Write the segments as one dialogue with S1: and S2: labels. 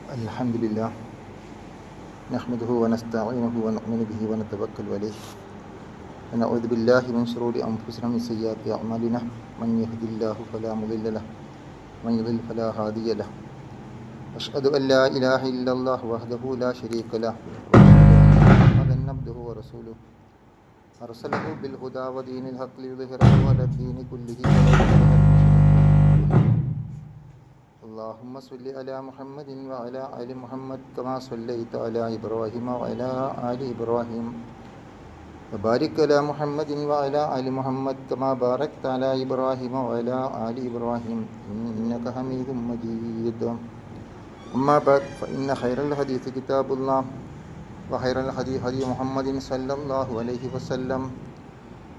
S1: الحمد لله نحمده ونستعينه ونؤمن به ونتوكل عليه ونعوذ بالله من شرور أنفسنا ومن سيئات أعمالنا من يهد الله فلا مضل له ومن يضلل فلا هادي له أشهد أن لا إله إلا الله وحده لا شريك له وأشهد أن محمدا عبده ورسوله أرسله بالهدى ودين الحق ليظهره على الدين كله اللهم صل على محمد وعلى آل محمد كما صليت على إبراهيم وعلى آل إبراهيم وبارك على محمد وعلى آل محمد كما باركت على إبراهيم وعلى آل إبراهيم إنك حميد مجيد أما بعد فإن خير الحديث كتاب الله وخير الهدي هدي محمد صلى الله عليه وسلم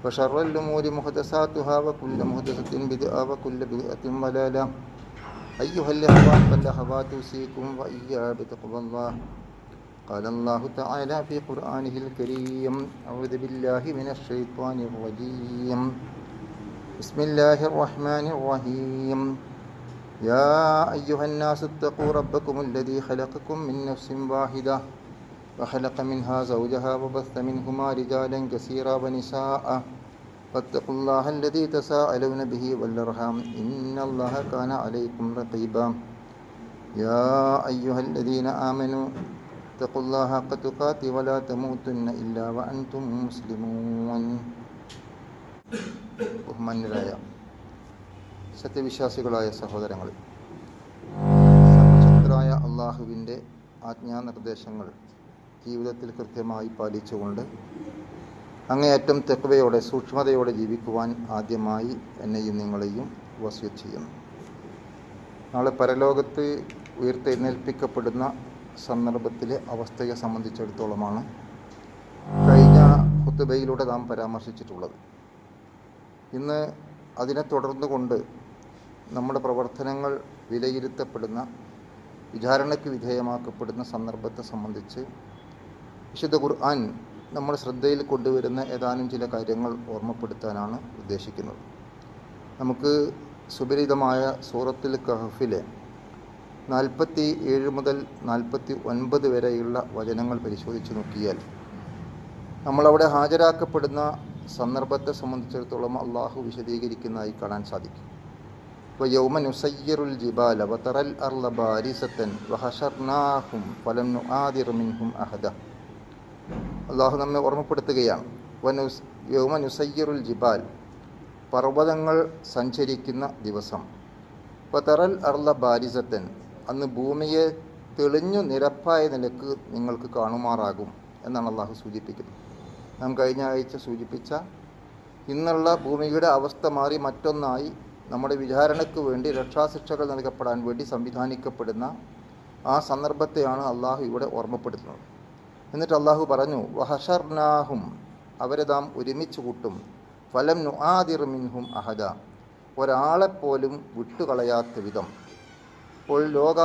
S1: وشر الأمور محدثاتها وكل محدثة بدعة وكل بدعة ضلالة أيها الأخوان والأخوات أوصيكم وإياي بتقوى الله قال الله تعالى في قرآنه الكريم أعوذ بالله من الشيطان الرجيم بسم الله الرحمن الرحيم يا أيها الناس اتقوا ربكم الذي خلقكم من نفس واحدة وخلق منها زوجها وبث منهما رجالا كثيرا ونساء فاتقوا الله الذي تساءلون به والأرحام إن الله كان عليكم رقيبا يا أيها الذين آمنوا اتقوا الله حق تقاته ولا تموتن إلا وأنتم مسلمون ബഹുമാന്യരായ സത്യവിശ്വാസികളായ സഹോദരങ്ങൾ, സർവശക്തനായ അള്ളാഹുവിൻ്റെ ആജ്ഞാനിർദ്ദേശങ്ങൾ ജീവിതത്തിൽ കൃത്യമായി പാലിച്ചുകൊണ്ട് അങ്ങേയറ്റം തെക്കുവയോടെ സൂക്ഷ്മതയോടെ ജീവിക്കുവാൻ ആദ്യമായി എന്നെയും നിങ്ങളെയും വസിയത്ത് ചെയ്യുന്നു. നാളെ പരലോകത്ത് ഉയർത്തെഴുന്നേൽപ്പിക്കപ്പെടുന്ന സന്ദർഭത്തിലെ അവസ്ഥയെ സംബന്ധിച്ചിടത്തോളമാണ് കഴിഞ്ഞ ഖുത്ബയിലൂടെ നാം പരാമർശിച്ചിട്ടുള്ളത്. ഇന്ന് അതിനെ തുടർന്നുകൊണ്ട് നമ്മുടെ പ്രവർത്തനങ്ങൾ വിലയിരുത്തപ്പെടുന്ന, വിചാരണയ്ക്ക് വിധേയമാക്കപ്പെടുന്ന സന്ദർഭത്തെ സംബന്ധിച്ച് വിശുദ്ധ ഖുർആൻ നമ്മൾ ശ്രദ്ധയിൽ കൊണ്ടുവരുന്ന ഏതാനും ചില കാര്യങ്ങൾ ഓർമ്മപ്പെടുത്താനാണ് ഉദ്ദേശിക്കുന്നത്. നമുക്ക് സുപരിചിതമായ സൂറത്തുൽ കഹ്ഫിലെ 47 മുതൽ 49 വരെയുള്ള വചനങ്ങൾ പരിശോധിച്ച് നോക്കിയാൽ നമ്മളവിടെ ഹാജരാക്കപ്പെടുന്ന സന്ദർഭത്തെ സംബന്ധിച്ചിടത്തോളം അള്ളാഹു വിശദീകരിക്കുന്നതായി കാണാൻ സാധിക്കും. وَيَوْمَ نُسَيِّرُ الْجِبَالَ وَتَرَى الْأَرْضَ بَارِزَةً وَحَشَرْنَاهُمْ فَلَمْ نُغَادِرْ مِنْهُمْ أَحَدًا. അള്ളാഹു നമ്മെ ഓർമ്മപ്പെടുത്തുകയാണ്. യൗമ നുസയ്യിറുൽ ജിബാൽ, പർവ്വതങ്ങൾ സഞ്ചരിക്കുന്ന ദിവസം. വതറൽ അർള ബാരിസത്തൻ, അന്ന് ഭൂമിയെ തെളിഞ്ഞു നിരപ്പായ നിലക്ക് നിങ്ങൾക്ക് കാണുമാറാകും എന്നാണ് അള്ളാഹു സൂചിപ്പിക്കുന്നത്. നാം കഴിഞ്ഞ ആഴ്ച സൂചിപ്പിച്ച ഇന്നുള്ള ഭൂമിയുടെ അവസ്ഥ മാറി മറ്റൊന്നായി നമ്മുടെ വിചാരണയ്ക്ക് വേണ്ടി രക്ഷാശിക്ഷകൾ നൽകപ്പെടാൻ വേണ്ടി സംവിധാനിക്കപ്പെടുന്ന ആ സന്ദർഭത്തെയാണ് അള്ളാഹു ഇവിടെ ഓർമ്മപ്പെടുത്തുന്നത്. എന്നിട്ട് അള്ളാഹു പറഞ്ഞു, വഹഷർനാഹും, അവരെ നാം ഒരുമിച്ച് കൂട്ടും. ഫലം നുആദിർ മിൻഹും അഹദ, ഒരാളെപ്പോലും വിട്ടുകളയാത്ത വിധം. അപ്പോൾ ലോക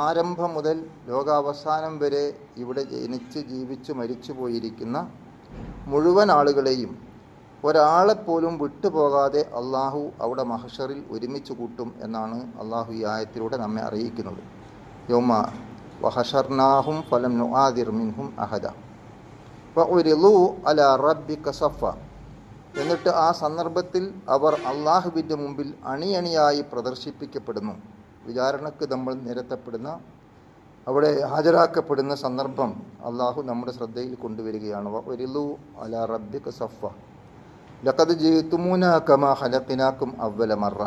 S1: ആരംഭം മുതൽ ലോകാവസാനം വരെ ഇവിടെ ജനിച്ച് ജീവിച്ച് മരിച്ചു പോയിരിക്കുന്ന മുഴുവൻ ആളുകളെയും ഒരാളെപ്പോലും വിട്ടുപോകാതെ അള്ളാഹു അവിടെ മഹ്ശറിൽ ഒരുമിച്ച് കൂട്ടും എന്നാണ് അള്ളാഹു ഈ ആയത്തിലൂടെ നമ്മെ അറിയിക്കുന്നത്. യൗമ വഹഷർനാഹും ഫലം നുആദിർ മിൻഹും അഹദ വഉരിളു അലാ റബ്ബിക സഫ, എന്നിട്ട് ആ സന്ദർഭത്തിൽ അവർ അള്ളാഹുവിൻ്റെ മുമ്പിൽ അണിയണിയായി പ്രദർശിപ്പിക്കപ്പെടുന്നു. വിചാരണക്ക് നമ്മൾ നിരത്തപ്പെടുന്ന, അവിടെ ഹാജരാക്കപ്പെടുന്ന സന്ദർഭം അള്ളാഹു നമ്മുടെ ശ്രദ്ധയിൽ കൊണ്ടുവരികയാണ്. വഉരിളു അലാ റബ്ബിക സഫ ലഖദ് ജീതുമൂന കമാ ഖലഖനാകും അവ്വല മറ,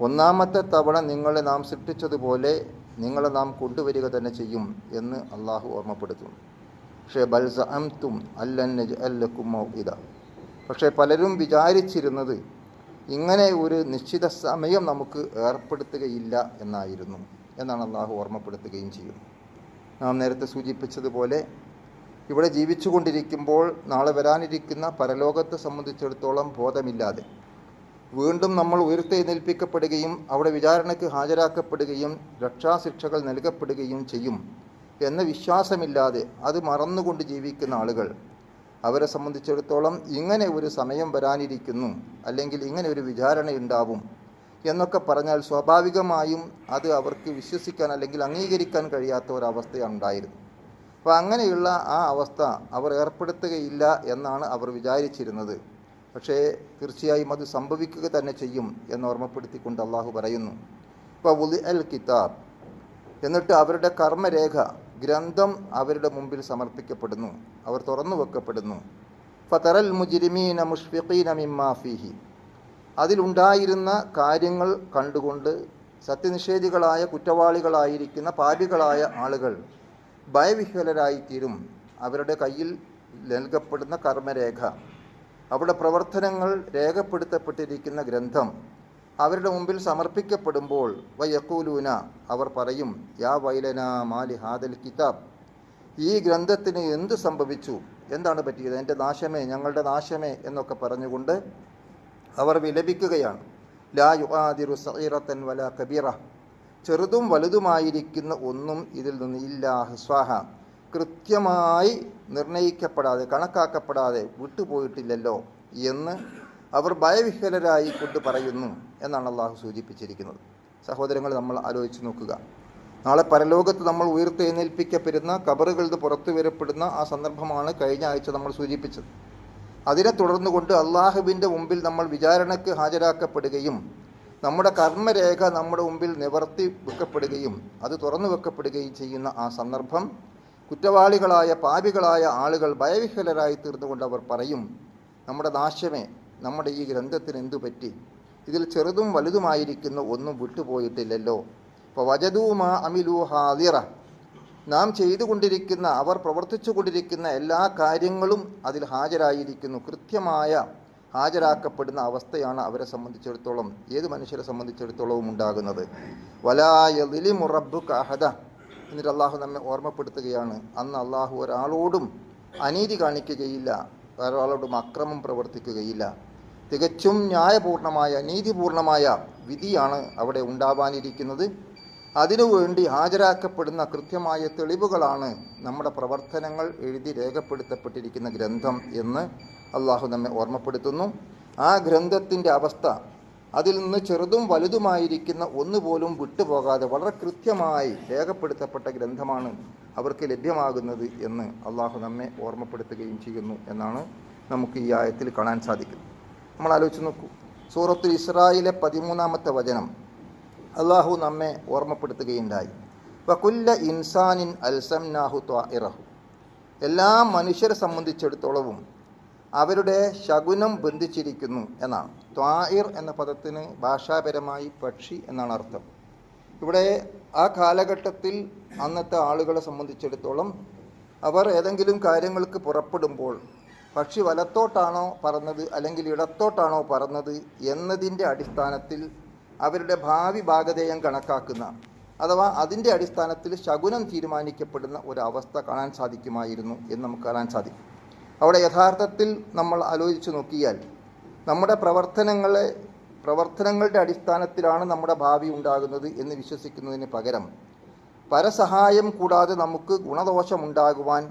S1: ഒന്നാമത്തെ തവണ നിങ്ങളെ നാം സൃഷ്ടിച്ചതുപോലെ നിങ്ങളെ നാം കൊണ്ടുവരിക തന്നെ ചെയ്യും എന്ന് അള്ളാഹു ഓർമ്മപ്പെടുത്തുന്നു. പക്ഷേ ബൽ സഅംതും അല്ലൻ നജ്അൽ ലക്കും മൗഇദ, പക്ഷേ പലരും വിചാരിച്ചിരുന്നത് ഇങ്ങനെ ഒരു നിശ്ചിത സമയം നമുക്ക് ഏർപ്പെടുത്തുകയില്ല എന്നായിരുന്നു എന്നാണ് അള്ളാഹു ഓർമ്മപ്പെടുത്തുകയും ചെയ്യുന്നു. നാം നേരത്തെ സൂചിപ്പിച്ചതുപോലെ ഇവിടെ ജീവിച്ചുകൊണ്ടിരിക്കുമ്പോൾ നാളെ വരാനിരിക്കുന്ന പരലോകത്തെ സംബന്ധിച്ചിടത്തോളം ബോധമില്ലാതെ വീണ്ടും നമ്മൾ ഉയർത്തെഴുന്നേൽപ്പിക്കപ്പെടുകയും അവിടെ വിചാരണയ്ക്ക് ഹാജരാക്കപ്പെടുകയും രക്ഷാശിക്ഷകൾ നൽകപ്പെടുകയും ചെയ്യും എന്ന വിശ്വാസമില്ലാതെ അത് മറന്നുകൊണ്ട് ജീവിക്കുന്ന ആളുകൾ, അവരെ സംബന്ധിച്ചിടത്തോളം ഇങ്ങനെ ഒരു സമയം വരാനിരിക്കുന്നു, അല്ലെങ്കിൽ ഇങ്ങനെ ഒരു വിചാരണയുണ്ടാവും എന്നൊക്കെ പറഞ്ഞാൽ സ്വാഭാവികമായും അത് അവർക്ക് വിശ്വസിക്കാൻ അല്ലെങ്കിൽ അംഗീകരിക്കാൻ കഴിയാത്ത ഒരവസ്ഥയാണ് ഉണ്ടായിരുന്നത്. അപ്പോൾ അങ്ങനെയുള്ള ആ അവസ്ഥ അവർ ഏർപ്പെടുത്തുകയില്ല എന്നാണ് അവർ വിചാരിച്ചിരുന്നത്. പക്ഷേ തീർച്ചയായും അത് സംഭവിക്കുക തന്നെ ചെയ്യും എന്ന് ഓർമ്മപ്പെടുത്തിക്കൊണ്ട് അള്ളാഹു പറയുന്നു, ഇപ്പോൾ വുളി അൽ കിതാബ്, എന്നിട്ട് അവരുടെ കർമ്മരേഖ ഗ്രന്ഥം അവരുടെ മുമ്പിൽ സമർപ്പിക്കപ്പെടുന്നു, അവർ തുറന്നു വെക്കപ്പെടുന്നു. ഫതറൽ മുജ്രിമീന മുഷ്ഫിഖീന മിമ്മാ ഫീഹി, അതിലുണ്ടായിരുന്ന കാര്യങ്ങൾ കണ്ടുകൊണ്ട് സത്യനിഷേധികളായ കുറ്റവാളികളായിരിക്കുന്ന പാപികളായ ആളുകൾ ഭയവിഹ്വലരായിത്തീരും. അവരുടെ കയ്യിൽ നൽകപ്പെടുന്ന കർമ്മരേഖ, അവരുടെ പ്രവർത്തനങ്ങൾ രേഖപ്പെടുത്തപ്പെട്ടിരിക്കുന്ന ഗ്രന്ഥം അവരുടെ മുമ്പിൽ സമർപ്പിക്കപ്പെടുമ്പോൾ വയഖൂലൂന, അവർ പറയും, യാ വൈലന മാലി ഹാദൽ കിതാബ്, ഈ ഗ്രന്ഥത്തിന് എന്ത് സംഭവിച്ചു, എന്താണ് പറ്റിയത്, എൻ്റെ നാശമേ, ഞങ്ങളുടെ നാശമേ എന്നൊക്കെ പറഞ്ഞുകൊണ്ട് അവർ വിലപിക്കുകയാണ്. ലാ യുആദിറു സഗീറത്തൻ വലാ കബീറ, ചെറുതും വലുതുമായിരിക്കുന്ന ഒന്നും ഇതിൽ നിന്ന് ഇല്ലാ ഹിസ്വാഹ, കൃത്യമായി നിർണയിക്കപ്പെടാതെ കണക്കാക്കപ്പെടാതെ വിട്ടുപോയിട്ടില്ലല്ലോ എന്ന് അവർ ഭയവിഹ്വലരായി കൊണ്ട് പറയുന്നു എന്നാണ് അള്ളാഹു സൂചിപ്പിച്ചിരിക്കുന്നത്. സഹോദരങ്ങൾ, നമ്മൾ ആലോചിച്ച് നോക്കുക. നാളെ പരലോകത്ത് നമ്മൾ ഉയർത്തെഴുന്നേൽപ്പിക്കപ്പെടുന്ന, ഖബറുകളിൽ പുറത്തു വരപ്പെടുന്ന ആ സന്ദർഭമാണ് കഴിഞ്ഞ ആഴ്ച നമ്മൾ സൂചിപ്പിച്ചത്. അതിനെ തുടർന്നുകൊണ്ട് അള്ളാഹുവിൻ്റെ മുമ്പിൽ നമ്മൾ വിചാരണയ്ക്ക് ഹാജരാക്കപ്പെടുകയും നമ്മുടെ കർമ്മരേഖ നമ്മുടെ മുമ്പിൽ നിവർത്തി വെക്കപ്പെടുകയും അത് തുറന്നു വെക്കപ്പെടുകയും ചെയ്യുന്ന ആ സന്ദർഭം കുറ്റവാളികളായ പാപികളായ ആളുകൾ ഭയവിഹ്വലരായി തീർന്നുകൊണ്ട് അവർ പറയും, നമ്മുടെ നാശമേ, നമ്മുടെ ഈ ഗ്രന്ഥത്തിന് എന്തു പറ്റി, ഇതിൽ ചെറുതും വലുതുമായിരിക്കുന്ന ഒന്നും വിട്ടുപോയിട്ടില്ലല്ലോ. അപ്പോൾ വജദൂമാ അമിലു ഹാദിറ, നാം ചെയ്തുകൊണ്ടിരിക്കുന്ന, അവർ പ്രവർത്തിച്ചു കൊണ്ടിരിക്കുന്ന എല്ലാ കാര്യങ്ങളും അതിൽ ഹാജരായിരിക്കുന്നു, കൃത്യമായ ഹാജരാക്കപ്പെടുന്ന അവസ്ഥയാണ് അവരെ സംബന്ധിച്ചിടത്തോളം, ഏത് മനുഷ്യരെ സംബന്ധിച്ചിടത്തോളവും ഉണ്ടാകുന്നത്. വലാ യളിമു റബ്ബുക അഹദ, എന്നിട്ട് അള്ളാഹു നമ്മെ ഓർമ്മപ്പെടുത്തുകയാണ്, അന്ന് അള്ളാഹു ഒരാളോടും അനീതി കാണിക്കുകയില്ല, ഒരാളോടും അക്രമം പ്രവർത്തിക്കുകയില്ല. തികച്ചും ന്യായപൂർണമായ, നീതിപൂർണമായ വിധിയാണ് അവിടെ ഉണ്ടാവാനിരിക്കുന്നത്. അതിനുവേണ്ടി ഹാജരാക്കപ്പെടുന്ന കൃത്യമായ തെളിവുകളാണ് നമ്മുടെ പ്രവർത്തനങ്ങൾ എഴുതി രേഖപ്പെടുത്തപ്പെട്ടിരിക്കുന്ന ഗ്രന്ഥം എന്ന് അള്ളാഹു നമ്മെ ഓർമ്മപ്പെടുത്തുന്നു. ആ ഗ്രന്ഥത്തിൻ്റെ അവസ്ഥ, അതിൽ നിന്ന് ചെറുതും വലുതുമായിരിക്കുന്ന ഒന്നുപോലും വിട്ടുപോകാതെ വളരെ കൃത്യമായി രേഖപ്പെടുത്തപ്പെട്ട ഗ്രന്ഥമാണ് അവർക്ക് ലഭ്യമാകുന്നത് എന്ന് അള്ളാഹു നമ്മെ ഓർമ്മപ്പെടുത്തുകയും ചെയ്യുന്നു എന്നാണ് നമുക്ക് ഈ ആയത്തിൽ കാണാൻ സാധിക്കുന്നത്. നമ്മൾ ആലോചിച്ച് നോക്കൂ, സൂറത്തുൽ ഇസ്രായിലെ 13-ാമത്തെ വചനം അള്ളാഹു നമ്മെ ഓർമ്മപ്പെടുത്തുകയുണ്ടായി, വകുല്ല ഇൻസാനിൻ അൽസംനാഹു ത്വാഇറഹു, എല്ലാ മനുഷ്യരെ സംബന്ധിച്ചിടത്തോളവും അവരുടെ ശകുനം ബന്ധിച്ചിരിക്കുന്നു എന്നാണ്. ത്വാഇർ എന്ന പദത്തിന് ഭാഷാപരമായി പക്ഷി എന്നാണ് അർത്ഥം. ഇവിടെ ആ കാലഘട്ടത്തിൽ അന്നത്തെ ആളുകളെ സംബന്ധിച്ചിടത്തോളം അവർ ഏതെങ്കിലും കാര്യങ്ങൾക്ക് പുറപ്പെടുമ്പോൾ പക്ഷി വലത്തോട്ടാണോ പറന്നത് അല്ലെങ്കിൽ ഇടത്തോട്ടാണോ പറന്നത് എന്നതിൻ്റെ അടിസ്ഥാനത്തിൽ അവരുടെ ഭാവി ഭാഗധേയം കണക്കാക്കുന്ന, അഥവാ അതിൻ്റെ അടിസ്ഥാനത്തിൽ ശകുനം തീരുമാനിക്കപ്പെടുന്ന ഒരവസ്ഥ കാണാൻ സാധിക്കുമായിരുന്നു എന്ന് നമുക്ക് കാണാൻ സാധിക്കും. അവിടെ യഥാർത്ഥത്തിൽ നമ്മൾ ആലോചിച്ച് നോക്കിയാൽ നമ്മുടെ പ്രവർത്തനങ്ങളുടെ അടിസ്ഥാനത്തിലാണ് നമ്മുടെ ഭാവി ഉണ്ടാകുന്നത് എന്ന് വിശ്വസിക്കുന്നതിന് പകരം പരസഹായം കൂടാതെ നമുക്ക് ഗുണദോഷമുണ്ടാകുവാൻ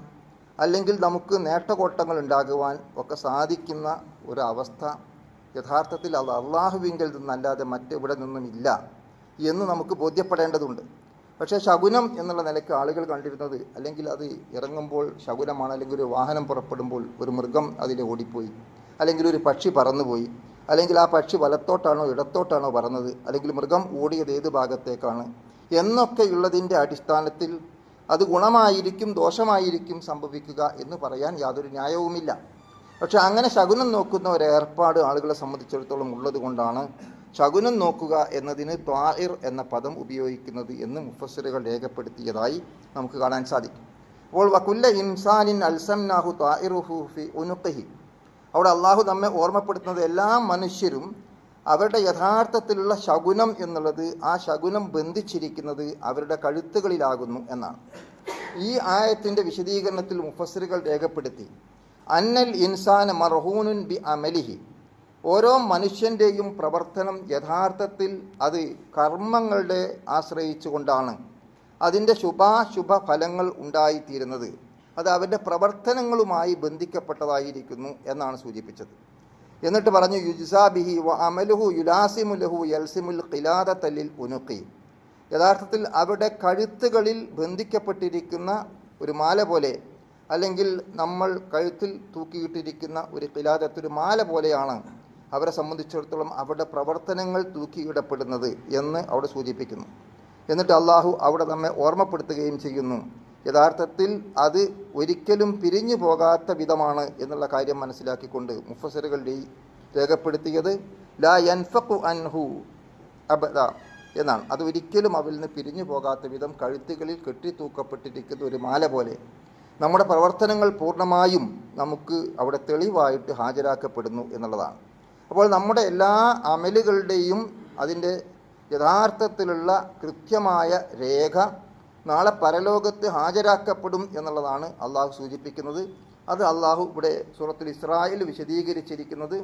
S1: അല്ലെങ്കിൽ നമുക്ക് നേട്ടകോട്ടങ്ങൾ ഉണ്ടാകുവാൻ ഒക്കെ സാധിക്കുന്ന ഒരവസ്ഥ യഥാർത്ഥത്തിൽ അത് അള്ളാഹുവിങ്കിൽ നിന്നല്ലാതെ മറ്റെവിടെ നിന്നും ഇല്ല എന്ന് നമുക്ക് ബോധ്യപ്പെടേണ്ടതുണ്ട്. പക്ഷേ ശകുനം എന്നുള്ള നിലയ്ക്ക് ആളുകൾ കണ്ടിരുന്നത്, അല്ലെങ്കിൽ അത് ഇറങ്ങുമ്പോൾ ശകുനമാണ്, അല്ലെങ്കിൽ ഒരു വാഹനം പുറപ്പെടുമ്പോൾ ഒരു മൃഗം അതിൽ ഓടിപ്പോയി, അല്ലെങ്കിൽ ഒരു പക്ഷി പറന്നുപോയി, അല്ലെങ്കിൽ ആ പക്ഷി വലത്തോട്ടാണോ ഇടത്തോട്ടാണോ പറന്നത്, അല്ലെങ്കിൽ മൃഗം ഓടിയത് ഏത് ഭാഗത്തേക്കാണ് എന്നൊക്കെയുള്ളതിൻ്റെ അടിസ്ഥാനത്തിൽ അത് ഗുണമായിരിക്കും ദോഷമായിരിക്കും സംഭവിക്കുക എന്ന് പറയാൻ യാതൊരു ന്യായവുമില്ല. പക്ഷെ അങ്ങനെ ശകുനം നോക്കുന്ന ഒരേർപ്പാട് ആളുകളെ സംബന്ധിച്ചിടത്തോളം ഉള്ളത് കൊണ്ടാണ് ശകുനം നോക്കുക എന്നതിന് ത്വാഇർ എന്ന പദം ഉപയോഗിക്കുന്നത് എന്ന് മുഫസ്സിറുകൾ രേഖപ്പെടുത്തിയതായി നമുക്ക് കാണാൻ സാധിക്കും. അപ്പോൾ വകുല്ല ഇൻസാനിൻ അൽസംനാഹു ത്വാഇറുഹു ഫി ഉനുഖിഹി, അവിടെ അള്ളാഹു നമ്മെ ഓർമ്മപ്പെടുത്തുന്നത് എല്ലാ മനുഷ്യരും അവരുടെ യഥാർത്ഥത്തിലുള്ള ശകുനം എന്നുള്ളത്, ആ ശകുനം ബന്ധിച്ചിരിക്കുന്നത് അവരുടെ കഴുത്തുകളിലാകുന്നു എന്നാണ്. ഈ ആയത്തിൻ്റെ വിശദീകരണത്തിൽ മുഫസ്സിറുകൾ രേഖപ്പെടുത്തി, അന്നൽ ഇൻസാന മർഹൂനുൻ ബി അമലിഹി, ഓരോ മനുഷ്യൻ്റെയും പ്രവർത്തനം യഥാർത്ഥത്തിൽ അത് കർമ്മങ്ങളുടെ ആശ്രയിച്ചുകൊണ്ടാണ് അതിൻ്റെ ശുഭാശുഭ ഫലങ്ങൾ ഉണ്ടായിത്തീരുന്നത്. അത് അവരുടെ പ്രവർത്തനങ്ങളുമായി ബന്ധിക്കപ്പെട്ടതായിരിക്കുന്നു എന്നാണ് സൂചിപ്പിച്ചത്. എന്നിട്ട് പറഞ്ഞു യുജ്സാബിഹി വ അമലുഹു യുലാസിമു ലഹു യൽസിമുൽ ഖിലാദത ലിൽ ഉനുഖി. യഥാർത്ഥത്തിൽ അവിടെ കഴുത്തുകളിൽ ബന്ധിക്കപ്പെട്ടിരിക്കുന്ന ഒരു മാല പോലെ, അല്ലെങ്കിൽ നമ്മൾ കഴുത്തിൽ തൂക്കിയിട്ടിരിക്കുന്ന ഒരു ഖിലാദത്ത്, ഒരു മാല പോലെയാണ് അവരെ സംബന്ധിച്ചിടത്തോളം അവരുടെ പ്രവർത്തനങ്ങൾ തൂക്കിയിടപ്പെടുന്നത് എന്ന് അവിടെ സൂചിപ്പിക്കുന്നു. എന്നിട്ട് അള്ളാഹു അവിടെ നമ്മെ ഓർമ്മപ്പെടുത്തുകയും ചെയ്യുന്നു, യഥാർത്ഥത്തിൽ അത് ഒരിക്കലും പിരിഞ്ഞു പോകാത്ത വിധമാണ് എന്നുള്ള കാര്യം മനസ്സിലാക്കിക്കൊണ്ട് മുഫസ്സിറുകൾ രേഖപ്പെടുത്തിയത് ലാ യൻഫഖു അൻഹു അബദ എന്നാണ്. അത് ഒരിക്കലും അവരിൽ നിന്ന് പിരിഞ്ഞു പോകാത്ത വിധം കഴുത്തുകളിൽ കെട്ടിത്തൂക്കപ്പെട്ടിരിക്കുന്ന ഒരു മാല പോലെ നമ്മുടെ പ്രവർത്തനങ്ങൾ പൂർണ്ണമായും നമുക്ക് അവിടെ തെളിവായിട്ട് ഹാജരാക്കപ്പെടുന്നു എന്നുള്ളതാണ്. അപ്പോൾ നമ്മുടെ എല്ലാ അമലുകളുടെയും അതിൻ്റെ യഥാർത്ഥത്തിലുള്ള കൃത്യമായ രേഖ നാളെ പരലോകത്ത് ഹാജരാക്കപ്പെടും എന്നുള്ളതാണ് അള്ളാഹു സൂചിപ്പിക്കുന്നത്. അത് അള്ളാഹു ഇവിടെ സൂറത്തുൽ ഇസ്രായിൽ വിശദീകരിച്ചിരിക്കുന്നത്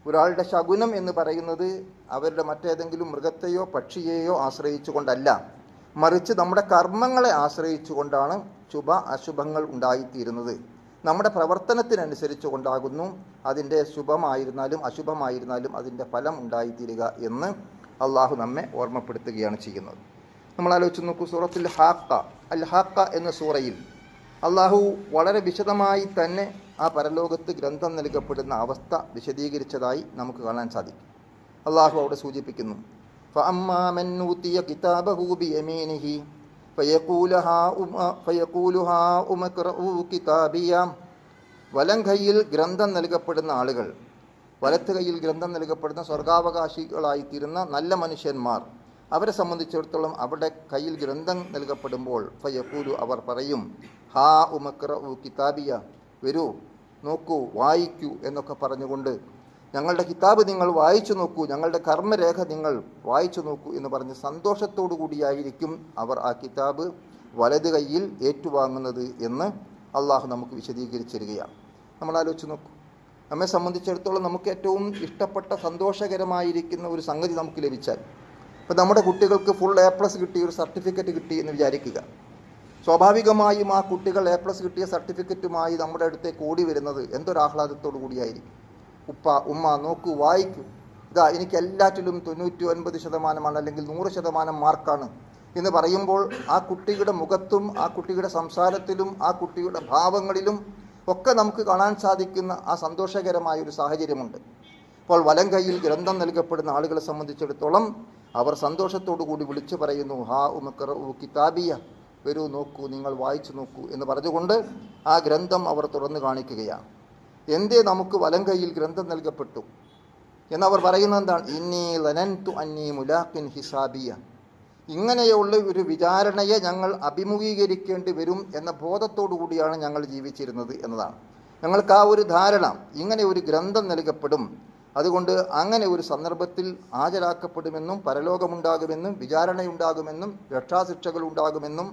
S1: ഒരാളുടെ ശകുനം എന്ന് പറയുന്നത് അവരുടെ മറ്റേതെങ്കിലും മൃഗത്തെയോ പക്ഷിയെയോ ആശ്രയിച്ചുകൊണ്ടല്ല, മറിച്ച് നമ്മുടെ കർമ്മങ്ങളെ ആശ്രയിച്ചുകൊണ്ടാണ് ശുഭ അശുഭങ്ങൾ ഉണ്ടായിത്തീരുന്നത്. നമ്മുടെ പ്രവർത്തനത്തിനനുസരിച്ച് കൊണ്ടാകുന്നു അതിൻ്റെ ശുഭമായിരുന്നാലും അശുഭമായിരുന്നാലും അതിൻ്റെ ഫലം ഉണ്ടായിത്തീരുക എന്ന് അള്ളാഹു നമ്മെ ഓർമ്മപ്പെടുത്തുകയാണ് ചെയ്യുന്നത്. നമ്മൾ ആലോചിച്ച് നോക്കൂ, സൂറത്തുൽ ഹാക്ക, അൽ ഹാക്ക എന്ന സൂറയിൽ അള്ളാഹു വളരെ വിശദമായി തന്നെ ആ പരലോകത്ത് ഗ്രന്ഥം നൽകപ്പെടുന്ന അവസ്ഥ വിശദീകരിച്ചതായി നമുക്ക് കാണാൻ സാധിക്കും. അള്ളാഹു അവിടെ സൂചിപ്പിക്കുന്നു, ഫഅമ്മാ മൻ ഊതിയ കിതാബഹു ബിയമീനിഹി ഫയഖൂലു ഹാഉം ഇഖ്റഊ കിതാബിയ. വലം കയ്യിൽ ഗ്രന്ഥം നൽകപ്പെടുന്ന ആളുകൾ, വലത്ത് കയ്യിൽ ഗ്രന്ഥം നൽകപ്പെടുന്ന സ്വർഗാവകാശികളായിത്തീരുന്ന നല്ല മനുഷ്യന്മാർ, അവരെ സംബന്ധിച്ചിടത്തോളം അവരുടെ കയ്യിൽ ഗ്രന്ഥം നൽകപ്പെടുമ്പോൾ ഫയഖൂലു അവർ പറയും ഹാ ഉമക്റഉ കിതാബിയ, വരൂ നോക്കൂ വായിക്കൂ എന്നൊക്കെ പറഞ്ഞുകൊണ്ട് ഞങ്ങളുടെ കിതാബ് നിങ്ങൾ വായിച്ചു നോക്കൂ, ഞങ്ങളുടെ കർമ്മരേഖ നിങ്ങൾ വായിച്ചു നോക്കൂ എന്ന് പറഞ്ഞ് സന്തോഷത്തോടു കൂടിയായിരിക്കും അവർ ആ കിതാബ് വലത് കയ്യിൽ ഏറ്റുവാങ്ങുന്നത് എന്ന് അള്ളാഹു നമുക്ക് വിശദീകരിച്ചിരിക്കുകയാണ്. നമ്മൾ ആലോചിച്ച് നോക്കൂ, നമ്മെ സംബന്ധിച്ചിടത്തോളം നമുക്ക് ഏറ്റവും ഇഷ്ടപ്പെട്ട സന്തോഷകരമായിരിക്കുന്ന ഒരു സംഗതി നമുക്ക് ലഭിച്ചാൽ, ഇപ്പോൾ നമ്മുടെ കുട്ടികൾക്ക് ഫുൾ A+ കിട്ടി, ഒരു സർട്ടിഫിക്കറ്റ് കിട്ടി എന്ന് വിചാരിക്കുക. സ്വാഭാവികമായും ആ കുട്ടികൾ A+ കിട്ടിയ സർട്ടിഫിക്കറ്റുമായി നമ്മുടെ അടുത്തേക്ക് ഓടി വരുന്നത് എന്തൊരാഹ്ലാദത്തോടു കൂടിയായിരിക്കും. ഉപ്പ ഉമ്മ നോക്കൂ വായിക്കൂ, ഇതാ എനിക്ക് എല്ലാറ്റിലും 99% അല്ലെങ്കിൽ 100% മാർക്കാണ് എന്ന് പറയുമ്പോൾ ആ കുട്ടിയുടെ മുഖത്തും ആ കുട്ടിയുടെ സംസാരത്തിലും ആ കുട്ടിയുടെ ഭാവങ്ങളിലും ഒക്കെ നമുക്ക് കാണാൻ സാധിക്കുന്ന ആ സന്തോഷകരമായ ഒരു സാഹചര്യമുണ്ട്. അപ്പോൾ വലം കയ്യിൽ ഗ്രന്ഥം നൽകപ്പെടുന്ന ആളുകളെ സംബന്ധിച്ചിടത്തോളം അവർ സന്തോഷത്തോടു കൂടി വിളിച്ചു പറയുന്നു ഹാ ഉമക്റഉ കിതാബിയ, വരൂ നോക്കൂ നിങ്ങൾ വായിച്ചു നോക്കൂ എന്ന് പറഞ്ഞുകൊണ്ട് ആ ഗ്രന്ഥം അവർ തുറന്നു കാണിക്കുകയാണ്. എന്തേ നമുക്ക് വലം കയ്യിൽ ഗ്രന്ഥം നൽകപ്പെട്ടു എന്നവർ പറയുന്നത് എന്താണ്? ഇന്നി ലനൻതു അന്നി മുലാഖിൻ ഹിസാബിയ, ഇങ്ങനെയുള്ള ഒരു വിചാരണയെ ഞങ്ങൾ അഭിമുഖീകരിക്കേണ്ടി വരും എന്ന ബോധത്തോടു കൂടിയാണ് ഞങ്ങൾ ജീവിച്ചിരുന്നത് എന്നതാണ്. ഞങ്ങൾക്ക് ആ ഒരു ധാരണ, ഇങ്ങനെ ഒരു ഗ്രന്ഥം നൽകപ്പെടും, അതുകൊണ്ട് അങ്ങനെ ഒരു സന്ദർഭത്തിൽ ഹാജരാക്കപ്പെടുമെന്നും പരലോകമുണ്ടാകുമെന്നും വിചാരണയുണ്ടാകുമെന്നും രക്ഷാശിക്ഷകൾ ഉണ്ടാകുമെന്നും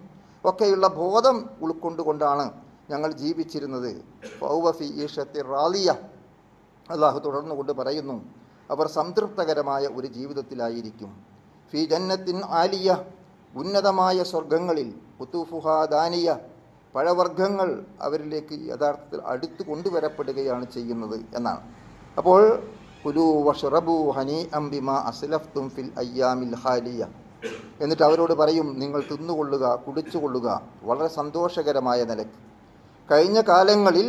S1: ഒക്കെയുള്ള ബോധം ഉൾക്കൊണ്ടുകൊണ്ടാണ് ഞങ്ങൾ ജീവിച്ചിരുന്നത്. ഫൗവഫി ഈഷത്തി റാലിയ, അള്ളാഹു തുടർന്നുകൊണ്ട് പറയുന്നു അവർ സംതൃപ്തകരമായ ഒരു ജീവിതത്തിലായിരിക്കും. ഫി ജന്നത്തിൻ ആലിയ, ഉന്നതമായ സ്വർഗങ്ങളിൽ, ഉത്തൂഫുഹാ ദാനിയ, പഴവർഗ്ഗങ്ങൾ അവരിലേക്ക് യഥാർത്ഥത്തിൽ അടുത്ത് കൊണ്ടുവരപ്പെടുകയാണ് ചെയ്യുന്നത് എന്നാണ്. അപ്പോൾ കുലൂ വഷ്റബൂ ഹനീഅം ബിമാ അസ്ലഫ്തും ഫിൽ അയ്യാമിൽ ഹാലിയ, എന്നിട്ട് അവരോട് പറയും നിങ്ങൾ തിന്നുകൊള്ളുക, കുടിച്ചുകൊള്ളുക വളരെ സന്തോഷകരമായ നിലയ്ക്ക്. കഴിഞ്ഞ കാലങ്ങളിൽ,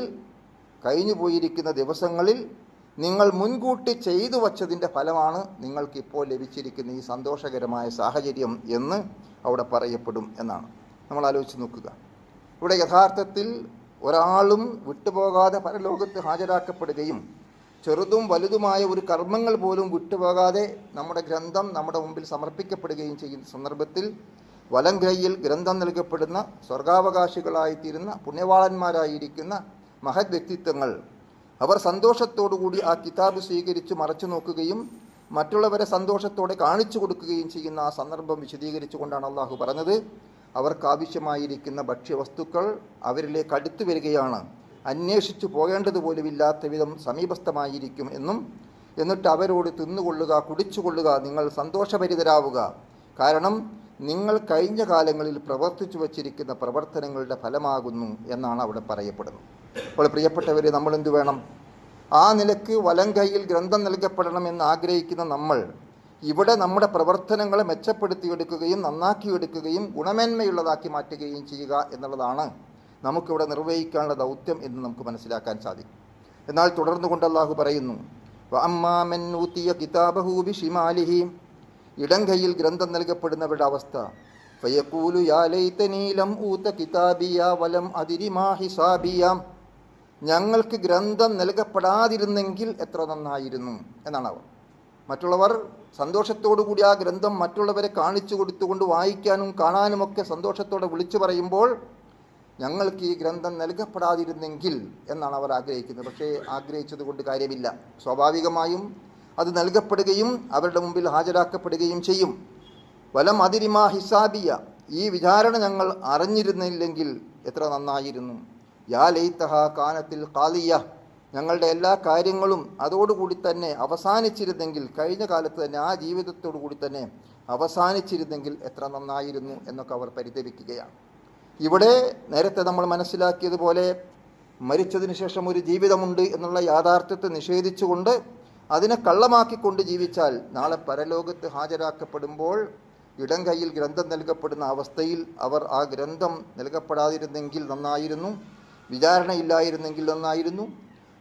S1: കഴിഞ്ഞു പോയിരിക്കുന്ന ദിവസങ്ങളിൽ നിങ്ങൾ മുൻകൂട്ടി ചെയ്തു വച്ചതിൻ്റെ ഫലമാണ് നിങ്ങൾക്കിപ്പോൾ ലഭിച്ചിരിക്കുന്ന ഈ സന്തോഷകരമായ സാഹചര്യം എന്ന് അവിടെ പറയപ്പെടും എന്നാണ്. നമ്മൾ ആലോചിച്ച് നോക്കുക, ഇവിടെ യഥാർത്ഥത്തിൽ ഒരാളും വിട്ടുപോകാതെ പരലോകത്ത് ഹാജരാക്കപ്പെടുകയും ചെറുതും വലുതുമായ ഒരു കർമ്മങ്ങൾ പോലും വിട്ടുപോകാതെ നമ്മുടെ ഗ്രന്ഥം നമ്മുടെ മുമ്പിൽ സമർപ്പിക്കപ്പെടുകയും ചെയ്യുന്ന സന്ദർഭത്തിൽ വലം കൈയിൽ ഗ്രന്ഥം നൽകപ്പെടുന്ന സ്വർഗാവകാശികളായിത്തീരുന്ന പുണ്യവാളന്മാരായിരിക്കുന്ന മഹത് വ്യക്തിത്വങ്ങൾ അവർ സന്തോഷത്തോടുകൂടി ആ കിതാബ് സ്വീകരിച്ച് മറച്ചു നോക്കുകയും മറ്റുള്ളവരെ സന്തോഷത്തോടെ കാണിച്ചു കൊടുക്കുകയും ചെയ്യുന്ന ആ സന്ദർഭം വിശദീകരിച്ചുകൊണ്ടാണ് അള്ളാഹു പറഞ്ഞത് അവർക്കാവശ്യമായിരിക്കുന്ന ഭക്ഷ്യവസ്തുക്കൾ അവരിലേക്ക് അടുത്തു വരികയാണ്, അന്വേഷിച്ചു പോകേണ്ടതുപോലുമില്ലാത്ത വിധം സമീപസ്ഥമായിരിക്കും എന്നും, എന്നിട്ട് അവരോട് തിന്നുകൊള്ളുക, കുടിച്ചുകൊള്ളുക, നിങ്ങൾ സന്തോഷഭരിതരാവുക, കാരണം നിങ്ങൾ കഴിഞ്ഞ കാലങ്ങളിൽ പ്രവർത്തിച്ചു വച്ചിരിക്കുന്ന പ്രവർത്തനങ്ങളുടെ ഫലമാകുന്നു എന്നാണ് അവിടെ പറയപ്പെടുന്നത്. അപ്പോൾ പ്രിയപ്പെട്ടവരെ, നമ്മളെന്ത് വേണം? ആ നിലക്ക് വലം കൈയിൽ ഗ്രന്ഥം നൽകപ്പെടണമെന്ന് ആഗ്രഹിക്കുന്ന നമ്മൾ ഇവിടെ നമ്മുടെ പ്രവർത്തനങ്ങളെ മെച്ചപ്പെടുത്തിയെടുക്കുകയും നന്നാക്കിയെടുക്കുകയും ഗുണമേന്മയുള്ളതാക്കി മാറ്റുകയും ചെയ്യുക എന്നുള്ളതാണ് നമുക്കിവിടെ നിർവഹിക്കാനുള്ള ദൗത്യം എന്ന് നമുക്ക് മനസ്സിലാക്കാൻ സാധിക്കും. എന്നാൽ തുടർന്നുകൊണ്ട് അല്ലാഹു പറയുന്നു, വഅമ്മാമൻ ഊതിയ കിതാബഹു ബിശിമാലിഹി, ഇടം കൈയിൽ ഗ്രന്ഥം നൽകപ്പെടുന്നവരുടെ അവസ്ഥ, ഫയഖൂലു യാ ലൈതനീ ലം ഊത കിതാബിയ വലം അദ്രി മാ ഹിസാബിയ, ഞങ്ങൾക്ക് ഗ്രന്ഥം നൽകപ്പെടാതിരുന്നെങ്കിൽ എത്ര നന്നായിരുന്നു എന്നാണ് അവർ. മറ്റുള്ളവർ സന്തോഷത്തോടു കൂടി ആ ഗ്രന്ഥം മറ്റുള്ളവരെ കാണിച്ചു കൊടുത്തുകൊണ്ട് വായിക്കാനും കാണാനുമൊക്കെ സന്തോഷത്തോടെ വിളിച്ചു പറയുമ്പോൾ ഞങ്ങൾക്ക് ഈ ഗ്രന്ഥം നൽകപ്പെടാതിരുന്നെങ്കിൽ എന്നാണ് അവർ ആഗ്രഹിക്കുന്നത്. പക്ഷേ ആഗ്രഹിച്ചത് കൊണ്ട് കാര്യമില്ല. സ്വാഭാവികമായും അത് നൽകപ്പെടുകയും അവരുടെ മുമ്പിൽ ഹാജരാക്കപ്പെടുകയും ചെയ്യും. വലം അതിരിമാ ഹിസാബിയ, ഈ വിചാരണ ഞങ്ങൾ അറിഞ്ഞിരുന്നില്ലെങ്കിൽ എത്ര നന്നായിരുന്നു. യാ ലൈതഹ കാനത്തിൽ ഖാലിയ, ഞങ്ങളുടെ എല്ലാ കാര്യങ്ങളും അതോടുകൂടി തന്നെ അവസാനിച്ചിരുന്നെങ്കിൽ, കഴിഞ്ഞ കാലത്ത് തന്നെ ആ ജീവിതത്തോടു കൂടി തന്നെ അവസാനിച്ചിരുന്നെങ്കിൽ എത്ര നന്നായിരുന്നു എന്നൊക്കെ അവർ പരിതപിക്കുകയാണ്. ഇവിടെ നേരത്തെ നമ്മൾ മനസ്സിലാക്കിയതുപോലെ മരിച്ചതിന് ശേഷം ഒരു ജീവിതമുണ്ട് എന്നുള്ള യാഥാർത്ഥ്യത്തെ നിഷേധിച്ചുകൊണ്ട് അതിനെ കള്ളമാക്കിക്കൊണ്ട് ജീവിച്ചാൽ നാളെ പരലോകത്ത് ഹാജരാക്കപ്പെടുമ്പോൾ ഇടം കൈയിൽ ഗ്രന്ഥം നൽകപ്പെടുന്ന അവസ്ഥയിൽ അവർ ആ ഗ്രന്ഥം നൽകപ്പെടാതിരുന്നെങ്കിൽ നന്നായിരുന്നു, വിചാരണയില്ലായിരുന്നെങ്കിൽ നന്നായിരുന്നു,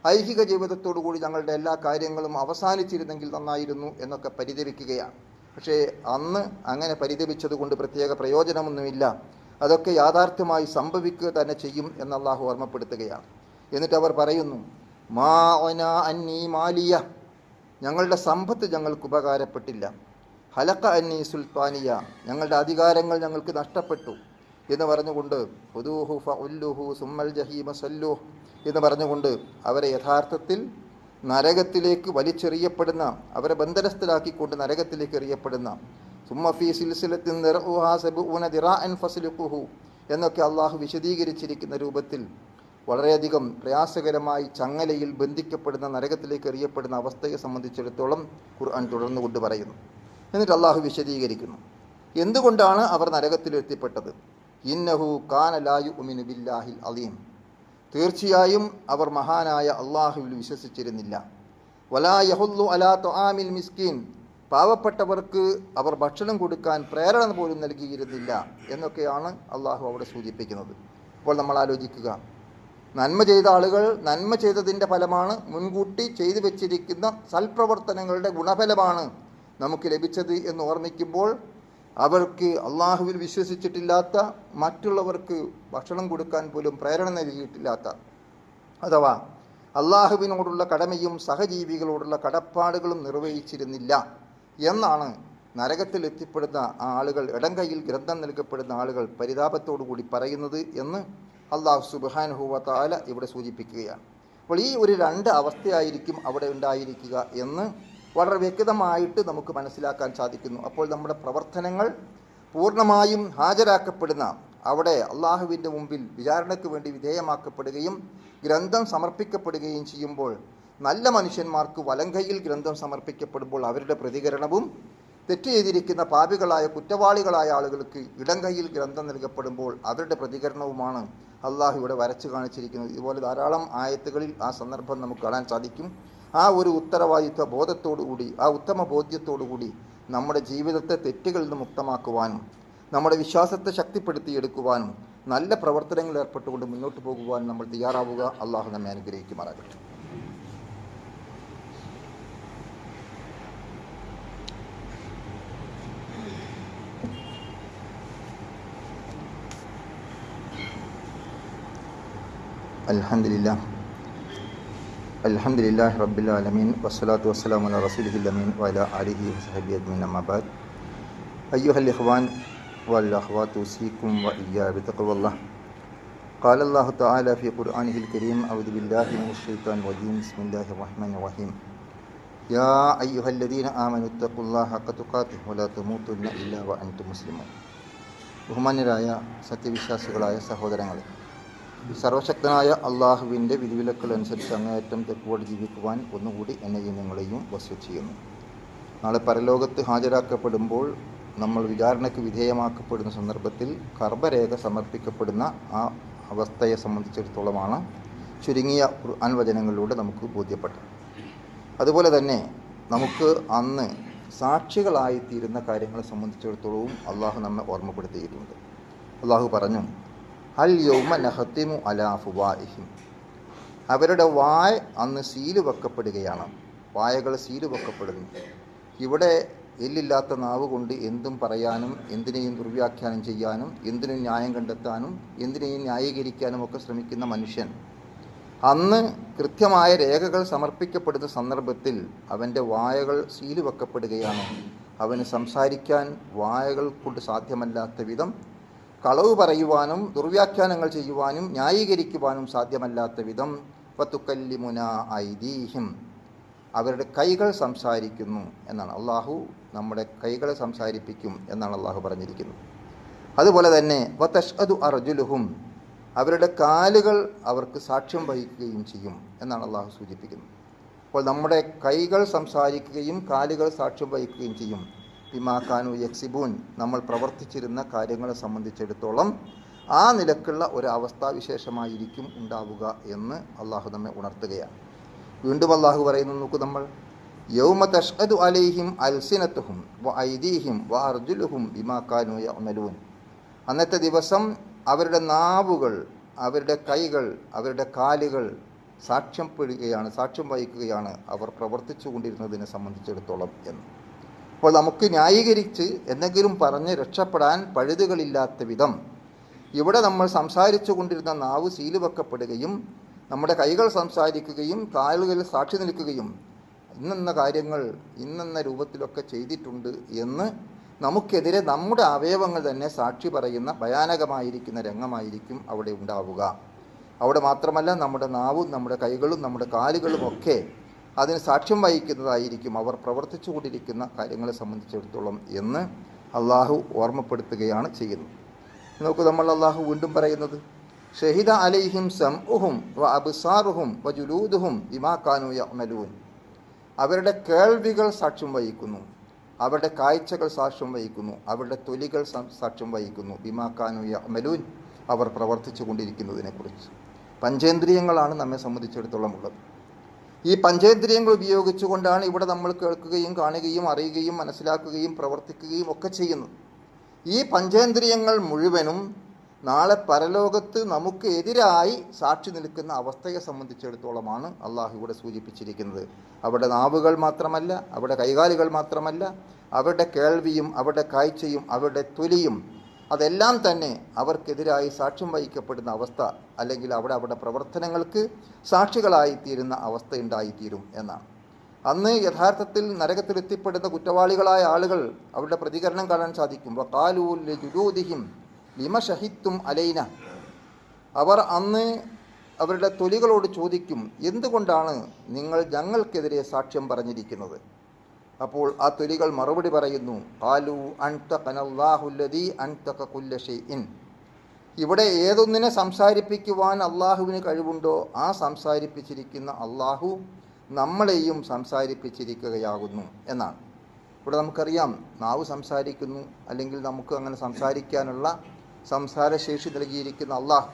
S1: ഐഹിക ജീവിതത്തോടുകൂടി ഞങ്ങളുടെ എല്ലാ കാര്യങ്ങളും അവസാനിച്ചിരുന്നെങ്കിൽ നന്നായിരുന്നു എന്നൊക്കെ പരിതപിക്കുകയാണ്. പക്ഷേ അന്ന് അങ്ങനെ പരിതപിച്ചത് കൊണ്ട് പ്രത്യേക പ്രയോജനമൊന്നുമില്ല. അതൊക്കെ യാഥാർത്ഥ്യമായി സംഭവിക്കുക തന്നെ ചെയ്യും എന്ന് അല്ലാഹു ഓർമ്മപ്പെടുത്തുകയാണ്. എന്നിട്ട് അവർ പറയുന്നു, മാ ഒന അന്നീ മാലിയ, ഞങ്ങളുടെ സമ്പത്ത് ഞങ്ങൾക്ക് ഉപകാരപ്പെട്ടില്ല. ഹലക്ക അന്നീ സുൽത്താനിയ, ഞങ്ങളുടെ അധികാരങ്ങൾ ഞങ്ങൾക്ക് നഷ്ടപ്പെട്ടു എന്ന് പറഞ്ഞുകൊണ്ട് ഹുദൂഹു ഫഉല്ലുഹു സുമ്മൽ ജഹീമ സല്ലൂഹ് എന്ന് പറഞ്ഞുകൊണ്ട് അവരെ യഥാർത്ഥത്തിൽ നരകത്തിലേക്ക് വലിച്ചെറിയപ്പെടുന്ന, അവരെ ബന്ധനസ്ഥരാക്കിക്കൊണ്ട് നരകത്തിലേക്ക് എറിയപ്പെടുന്ന, സുമ്മഫി സിൽസിലത്തിൻ ദർഉഹാ സബഊന ദിറാഅൻ ഫസ്ലുഖുഹു എന്നൊക്കെ അള്ളാഹു വിശദീകരിച്ചിരിക്കുന്ന രൂപത്തിൽ വളരെയധികം പ്രയാസകരമായി ചങ്ങലയിൽ ബന്ധിക്കപ്പെടുന്ന നരകത്തിലേക്ക് എറിയപ്പെടുന്ന അവസ്ഥയെ സംബന്ധിച്ചിടത്തോളം ഖുർആൻ തുടർന്നുകൊണ്ട് പറയുന്നു. എന്നിട്ട് അള്ളാഹു വിശദീകരിക്കുന്നു എന്തുകൊണ്ടാണ് അവർ നരകത്തിലെത്തിപ്പെട്ടത്. ഇന്നഹു കാന ലാ യുഅ്മിനു ബില്ലാഹിൽ അലീം, തീർച്ചയായും അവർ മഹാനായ അള്ളാഹുവിൽ വിശ്വസിച്ചിരുന്നില്ല. വലാ യഹുല്ലു അലാ തുആമിൽ മിസ്കീൻ, പാവപ്പെട്ടവർക്ക് അവർ ഭക്ഷണം കൊടുക്കാൻ പ്രേരണ പോലും നൽകിയിരുന്നില്ല എന്നൊക്കെയാണ് അള്ളാഹു അവിടെ സൂചിപ്പിക്കുന്നത്. അപ്പോൾ നമ്മൾ ആലോചിക്കുക, നന്മ ചെയ്ത ആളുകൾ നന്മ ചെയ്തതിൻ്റെ ഫലമാണ്, മുൻകൂട്ടി ചെയ്തു വെച്ചിരിക്കുന്ന സൽപ്രവർത്തനങ്ങളുടെ ഗുണഫലമാണ് നമുക്ക് ലഭിച്ചത് എന്ന് ഓർമ്മിക്കുമ്പോൾ അവർക്ക് അള്ളാഹുവിൽ വിശ്വസിച്ചിട്ടില്ലാത്ത, മറ്റുള്ളവർക്ക് ഭക്ഷണം കൊടുക്കാൻ പോലും പ്രേരണ നൽകിയിട്ടില്ലാത്ത, അഥവാ അള്ളാഹുവിനോടുള്ള കടമയും സഹജീവികളോടുള്ള കടപ്പാടുകളും നിർവഹിച്ചിരുന്നില്ല എന്നാണ് നരകത്തിൽ എത്തിപ്പെടുന്ന ആ ആളുകൾ, ഇടം കൈയിൽ ഗ്രന്ഥം നൽകപ്പെടുന്ന ആളുകൾ പരിതാപത്തോടു കൂടി പറയുന്നത് എന്ന് അള്ളാഹു സുബ്ഹാനഹു വ തആല ഇവിടെ സൂചിപ്പിക്കുകയാണ്. അപ്പോൾ ഈ ഒരു രണ്ട് അവസ്ഥയായിരിക്കും അവിടെ ഉണ്ടായിരിക്കുക എന്ന് വളരെ വ്യക്തമായിട്ട് നമുക്ക് മനസ്സിലാക്കാൻ സാധിക്കുന്നു. അപ്പോൾ നമ്മുടെ പ്രവർത്തനങ്ങൾ പൂർണ്ണമായും ഹാജരാക്കപ്പെടുന്ന, അവിടെ അള്ളാഹുവിൻ്റെ മുമ്പിൽ വിചാരണയ്ക്ക് വേണ്ടി വിധേയമാക്കപ്പെടുകയും ഗ്രന്ഥം സമർപ്പിക്കപ്പെടുകയും ചെയ്യുമ്പോൾ, നല്ല മനുഷ്യന്മാർക്ക് വലങ്കയിൽ ഗ്രന്ഥം സമർപ്പിക്കപ്പെടുമ്പോൾ അവരുടെ പ്രതികരണവും, തെറ്റ് ചെയ്തിരിക്കുന്ന പാപികളായ കുറ്റവാളികളായ ആളുകൾക്ക് ഇടം കൈയിൽ ഗ്രന്ഥം നൽകപ്പെടുമ്പോൾ അവരുടെ പ്രതികരണവുമാണ് അള്ളാഹു ഇവിടെ വരച്ചു കാണിച്ചിരിക്കുന്നത്. ഇതുപോലെ ധാരാളം ആയത്തുകളിൽ ആ സന്ദർഭം നമുക്ക് കാണാൻ സാധിക്കും. ആ ഒരു ഉത്തരവാദിത്വ ബോധത്തോടുകൂടി, ആ ഉത്തമ ബോധ്യത്തോടുകൂടി നമ്മുടെ ജീവിതത്തെ തെറ്റുകളിൽ നിന്ന് മുക്തമാക്കുവാനും നമ്മുടെ വിശ്വാസത്തെ ശക്തിപ്പെടുത്തിയെടുക്കുവാനും നല്ല പ്രവർത്തനങ്ങളിൽ ഏർപ്പെട്ടുകൊണ്ട് മുന്നോട്ട് പോകുവാനും നമ്മൾ തയ്യാറാവുക. അള്ളാഹു നമ്മെ അനുഗ്രഹിക്കുമാറാകട്ടെ. അൽഹംദുലില്ലാഹി റബ്ബിൽ ആലമീൻ വസ്സലാത്തു വസ്സലാമു അലാ റസൂലിഹിൽ അമീൻ വഅലാ ആലിഹി വസഹ്ബിഹി അജ്മഈൻ അമ്മാ ബഅദ്. അയ്യുഹൽ ഇഖ്വാൻ വൽ അഖ്വാതു ഉസീകും വഇയ്യാ ബിതഖ്വല്ലാഹ്. ഖാല അല്ലാഹു തആല ഫീ ഖുർആനിഹിൽ കരീം അഊദു ബില്ലാഹി മിനശ് ശൈത്വാനിർ റജീം ബിസ്മില്ലാഹിർ റഹ്മാനിർ റഹീം. യാ അയ്യുഹല്ലദീന ആമനു തഖുല്ലാഹ ഹഖ തുഖാതിഹി വലാ തമൂതുന്ന ഇല്ലാ വഅൻതും മുസ്ലിമൂൻ. ബഹുമാന്യരായ സത്യവിശ്വാസികളായ സഹോദരങ്ങളെ, സർവശക്തനായ അള്ളാഹുവിൻ്റെ വിധിവിലക്കുകൾ അനുസരിച്ച് അങ്ങേയറ്റം തെക്കുവോട് ജീവിക്കുവാൻ ഒന്നുകൂടി എന്നെയും നിങ്ങളെയും വസിയത്ത് ചെയ്യുന്നു. നാളെ പരലോകത്ത് ഹാജരാക്കപ്പെടുമ്പോൾ നമ്മൾ വിചാരണയ്ക്ക് വിധേയമാക്കപ്പെടുന്ന സന്ദർഭത്തിൽ കർമ്മരേഖ സമർപ്പിക്കപ്പെടുന്ന ആ അവസ്ഥയെ സംബന്ധിച്ചിടത്തോളമാണ് ചുരുങ്ങിയ ഖുർആൻ വചനങ്ങളിലൂടെ നമുക്ക് ബോധ്യപ്പെട്ടു. അതുപോലെ തന്നെ നമുക്ക് അന്ന് സാക്ഷികളായിത്തീരുന്ന കാര്യങ്ങളെ സംബന്ധിച്ചിടത്തോളവും അള്ളാഹു നമ്മെ ഓർമ്മപ്പെടുത്തിയിട്ടുണ്ട്. അള്ളാഹു പറഞ്ഞു, അൽ യൗമ നഖത്തിമു അലാ അഫ്വാഹിഹിം, അവരുടെ വായ അന്ന് സീല് വെക്കപ്പെടുകയാണ്. വായകൾ സീല് വെക്കപ്പെടുന്നു. ഇവിടെ എല്ലില്ലാത്ത നാവ് കൊണ്ട് എന്തും പറയാനും എന്തിനേയും ദുർവ്യാഖ്യാനം ചെയ്യാനും എന്തിനും ന്യായം കണ്ടെത്താനും എന്തിനേയും ന്യായീകരിക്കാനും ഒക്കെ ശ്രമിക്കുന്ന മനുഷ്യൻ അന്ന് കൃത്യമായ രേഖകൾ സമർപ്പിക്കപ്പെടുന്ന സന്ദർഭത്തിൽ അവൻ്റെ വായകൾ സീല് വെക്കപ്പെടുകയാണ്. അവന് സംസാരിക്കാൻ വായകൾ കൊണ്ട് സാധ്യമല്ലാത്ത വിധം കളവ് പറയുവാനും ദുർവ്യാഖ്യാനങ്ങൾ ചെയ്യുവാനും ന്യായീകരിക്കുവാനും സാധ്യമല്ലാത്ത വിധം വതുകല്ലിമുന ഐദീഹിം, അവരുടെ കൈകൾ സംസാരിക്കുന്നു എന്നാണ്. അള്ളാഹു നമ്മുടെ കൈകളെ സംസാരിപ്പിക്കും എന്നാണ് അള്ളാഹു പറഞ്ഞിരിക്കുന്നത്. അതുപോലെ തന്നെ വതഷ്ഹദു അർജുലുഹും, അവരുടെ കാലുകൾ അവർക്ക് സാക്ഷ്യം വഹിക്കുകയും ചെയ്യും എന്നാണ് അള്ളാഹു സൂചിപ്പിക്കുന്നത്. അപ്പോൾ നമ്മുടെ കൈകൾ സംസാരിക്കുകയും കാലുകൾ സാക്ഷ്യം വഹിക്കുകയും ചെയ്യും. ബിമാ കാനൂ യക്സിബൂൻ, നമ്മൾ പ്രവർത്തിച്ചിരുന്ന കാര്യങ്ങളെ സംബന്ധിച്ചിടത്തോളം ആ നിലക്കുള്ള ഒരു അവസ്ഥാവിശേഷമായിരിക്കും ഉണ്ടാവുക എന്ന് അള്ളാഹു നമ്മെ ഉണർത്തുകയാണ്. വീണ്ടും അള്ളാഹു പറയുന്നു, നോക്കൂ, നമ്മൾ യൗമ തഷ്ഹദു അലൈഹിം അൽസിനത്തുഹും വ ഐദീഹിം വ അർജുലുഹും ബിമാ കാനൂ യഅമലൂൻ, അന്നത്തെ ദിവസം അവരുടെ നാവുകൾ, അവരുടെ കൈകൾ, അവരുടെ കാലുകൾ സാക്ഷ്യം വഹിക്കുകയാണ് അവർ പ്രവർത്തിച്ചു കൊണ്ടിരുന്നതിനെ സംബന്ധിച്ചിടത്തോളം എന്ന്. അപ്പോൾ നമുക്ക് ന്യായീകരിച്ച് എന്തെങ്കിലും പറഞ്ഞ് രക്ഷപ്പെടാൻ പഴുതുകളില്ലാത്ത വിധം ഇവിടെ നമ്മൾ സംസാരിച്ചു കൊണ്ടിരുന്ന നാവ് സീല് വെക്കപ്പെടുകയും നമ്മുടെ കൈകൾ സംസാരിക്കുകയും കാലുകൾ സാക്ഷി നിൽക്കുകയും ഇന്നെന്ന കാര്യങ്ങൾ ഇന്നെന്ന രൂപത്തിലൊക്കെ ചെയ്തിട്ടുണ്ട് എന്ന് നമുക്കെതിരെ നമ്മുടെ അവയവങ്ങൾ തന്നെ സാക്ഷി പറയുന്ന ഭയാനകമായിരിക്കുന്ന രംഗമായിരിക്കും അവിടെ ഉണ്ടാവുക. അവിടെ മാത്രമല്ല, നമ്മുടെ നാവും നമ്മുടെ കൈകളും നമ്മുടെ കാലുകളും ഒക്കെ അതിന് സാക്ഷ്യം വഹിക്കുന്നതായിരിക്കും അവർ പ്രവർത്തിച്ചു കൊണ്ടിരിക്കുന്ന കാര്യങ്ങളെ സംബന്ധിച്ചിടത്തോളം എന്ന് അള്ളാഹു ഓർമ്മപ്പെടുത്തുകയാണ് ചെയ്യുന്നത്. നോക്കൂ, നമ്മൾ അള്ളാഹു വീണ്ടും പറയുന്നത്, ഷഹിദ അലൈഹിം സംഉഹും വ അബ്സാറുഹും വ ജുലൂദുഹും ബിമാ കാനൂ യഅമലൂൻ, അവരുടെ കേൾവികൾ സാക്ഷ്യം വഹിക്കുന്നു, അവരുടെ കാഴ്ചകൾ സാക്ഷ്യം വഹിക്കുന്നു, അവരുടെ തൊലികൾ സാക്ഷ്യം വഹിക്കുന്നു ബിമാ കാനൂ യഅമലൂൻ, അവർ പ്രവർത്തിച്ചു കൊണ്ടിരിക്കുന്നതിനെക്കുറിച്ച്. പഞ്ചേന്ദ്രിയങ്ങളാണ് നമ്മെ സംബന്ധിച്ചിടത്തോളം ഉള്ളത്. ഈ പഞ്ചേന്ദ്രിയങ്ങൾ ഉപയോഗിച്ചുകൊണ്ടാണ് ഇവിടെ നമ്മൾ കേൾക്കുകയും കാണുകയും അറിയുകയും മനസ്സിലാക്കുകയും പ്രവർത്തിക്കുകയും ഒക്കെ ചെയ്യുന്നത്. ഈ പഞ്ചേന്ദ്രിയങ്ങൾ മുഴുവനും നാളെ പരലോകത്ത് നമുക്ക് എതിരായി സാക്ഷി നിൽക്കുന്ന അവസ്ഥയെ സംബന്ധിച്ചിടത്തോളമാണ് അള്ളാഹു ഇവിടെ സൂചിപ്പിച്ചിരിക്കുന്നത്. അവരുടെ നാവുകൾ മാത്രമല്ല, അവരുടെ കൈകാലുകൾ മാത്രമല്ല, അവരുടെ കേൾവിയും അവരുടെ കാഴ്ചയും അവരുടെ തൊലിയും അതെല്ലാം തന്നെ അവർക്കെതിരായി സാക്ഷ്യം വഹിക്കപ്പെടുന്ന അവസ്ഥ, അല്ലെങ്കിൽ അവരുടെ പ്രവർത്തനങ്ങൾക്ക് സാക്ഷികളായിത്തീരുന്ന അവസ്ഥ ഉണ്ടായിത്തീരും എന്നാണ്. അന്ന് യഥാർത്ഥത്തിൽ നരകത്തിലെത്തിപ്പെടുന്ന കുറ്റവാളികളായ ആളുകൾ അവരുടെ പ്രതികരണം കാണാൻ സാധിക്കും. വഖാലൂ ലിജുലൂദിഹിം ലിമ ഷഹിദ്തും അലൈന, അവർ അന്ന് അവരുടെ തൊലികളോട് ചോദിക്കും, എന്തുകൊണ്ടാണ് നിങ്ങൾ ഞങ്ങൾക്കെതിരെ സാക്ഷ്യം പറഞ്ഞിരിക്കുന്നത്? അപ്പോൾ ആ തൊലികൾ മറുപടി പറയുന്നു, ഖാലൂ അൻതഖനല്ലാഹു അല്ലദീ അൻതഖ കുല്ല ഷൈഇൻ, ഇവിടെ ഏതൊന്നിനെ സംസാരിപ്പിക്കുവാൻ അള്ളാഹുവിന് കഴിവുണ്ടോ ആ സംസാരിപ്പിച്ചിരിക്കുന്ന അള്ളാഹു നമ്മളെയും സംസാരിപ്പിച്ചിരിക്കുകയാകുന്നു എന്നാണ്. ഇവിടെ നമുക്കറിയാം, നാവ് സംസാരിക്കുന്നു, അല്ലെങ്കിൽ നമുക്ക് അങ്ങനെ സംസാരിക്കാനുള്ള സംസാരശേഷി നൽകിയിരിക്കുന്ന അള്ളാഹ്,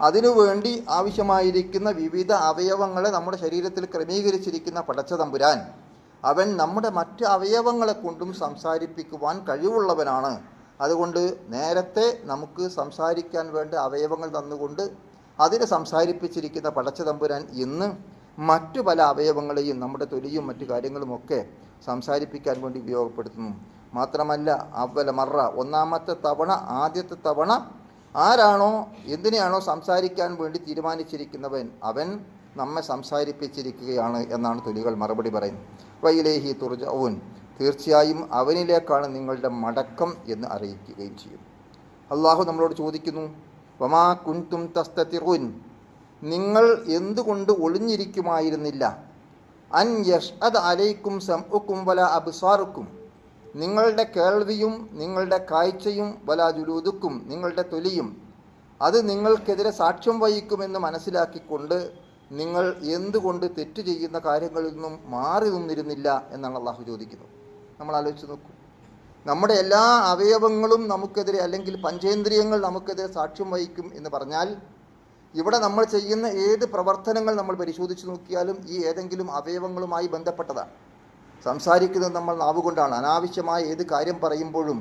S1: അതിനുവേണ്ടി ആവശ്യമായിരിക്കുന്ന വിവിധ അവയവങ്ങളെ നമ്മുടെ ശരീരത്തിൽ ക്രമീകരിച്ചിരിക്കുന്ന പടച്ച തമ്പുരാൻ, അവൻ നമ്മുടെ മറ്റ് അവയവങ്ങളെ കൊണ്ടും സംസാരിപ്പിക്കുവാൻ കഴിവുള്ളവനാണ്. അതുകൊണ്ട് നേരത്തെ നമുക്ക് സംസാരിക്കാൻ വേണ്ട അവയവങ്ങൾ തന്നുകൊണ്ട് അതിനെ സംസാരിപ്പിച്ചിരിക്കുന്ന പടച്ച തമ്പുരാൻ ഇന്ന് മറ്റു പല അവയവങ്ങളെയും, നമ്മുടെ തൊലിയും മറ്റു കാര്യങ്ങളുമൊക്കെ സംസാരിപ്പിക്കാൻ വേണ്ടി ഉപയോഗപ്പെടുത്തുന്നു. മാത്രമല്ല, അവല മറ, ഒന്നാമത്തെ തവണ, ആദ്യത്തെ തവണ ആരാണോ എന്തിനെയാണോ സംസാരിക്കാൻ വേണ്ടി തീരുമാനിച്ചിരിക്കുന്നവൻ, അവൻ നമ്മെ സംസാരിപ്പിച്ചിരിക്കുകയാണ് എന്നാണ് തൊലികൾ മറുപടി പറയുന്നത്. വൈലേഹി തുർജഊൻ, തീർച്ചയായും അവനിലേക്കാണ് നിങ്ങളുടെ മടക്കം എന്ന് അറിയിക്കുകയും ചെയ്യും. അള്ളാഹു നമ്മളോട് ചോദിക്കുന്നു, വമാ കുൻതും തസ്തതിറൂൻ, നിങ്ങൾ എന്തുകൊണ്ട് ഒളിഞ്ഞിരിക്കുമായിരുന്നില്ല? അൻ യഷ്അദ അലൈക്കും സംഉക്കും വല അബ്സാറുക്കും, നിങ്ങളുടെ കേൾവിയും നിങ്ങളുടെ കാഴ്ചയും വല ജുലൂദുക്കും, നിങ്ങളുടെ തൊലിയും അത് നിങ്ങൾക്കെതിരെ സാക്ഷ്യം വഹിക്കുമെന്ന് മനസ്സിലാക്കിക്കൊണ്ട് നിങ്ങൾ എന്തുകൊണ്ട് തെറ്റ് ചെയ്യുന്ന കാര്യങ്ങളിൽ നിന്നും മാറി നിന്നിരുന്നില്ല എന്നാണ് അള്ളാഹു ചോദിക്കുന്നത്. നമ്മൾ ആലോചിച്ച് നോക്കൂ, നമ്മുടെ എല്ലാ അവയവങ്ങളും നമുക്കെതിരെ, അല്ലെങ്കിൽ പഞ്ചേന്ദ്രിയങ്ങൾ നമുക്കെതിരെ സാക്ഷ്യം വഹിക്കും എന്ന് പറഞ്ഞാൽ ഇവിടെ നമ്മൾ ചെയ്യുന്ന ഏത് പ്രവർത്തനങ്ങൾ നമ്മൾ പരിശോധിച്ച് നോക്കിയാലും ഈ ഏതെങ്കിലും അവയവങ്ങളുമായി ബന്ധപ്പെട്ടതാണ്. സംസാരിക്കുന്നത് നമ്മൾ നാവ് കൊണ്ടാണ്. അനാവശ്യമായ ഏത് കാര്യം പറയുമ്പോഴും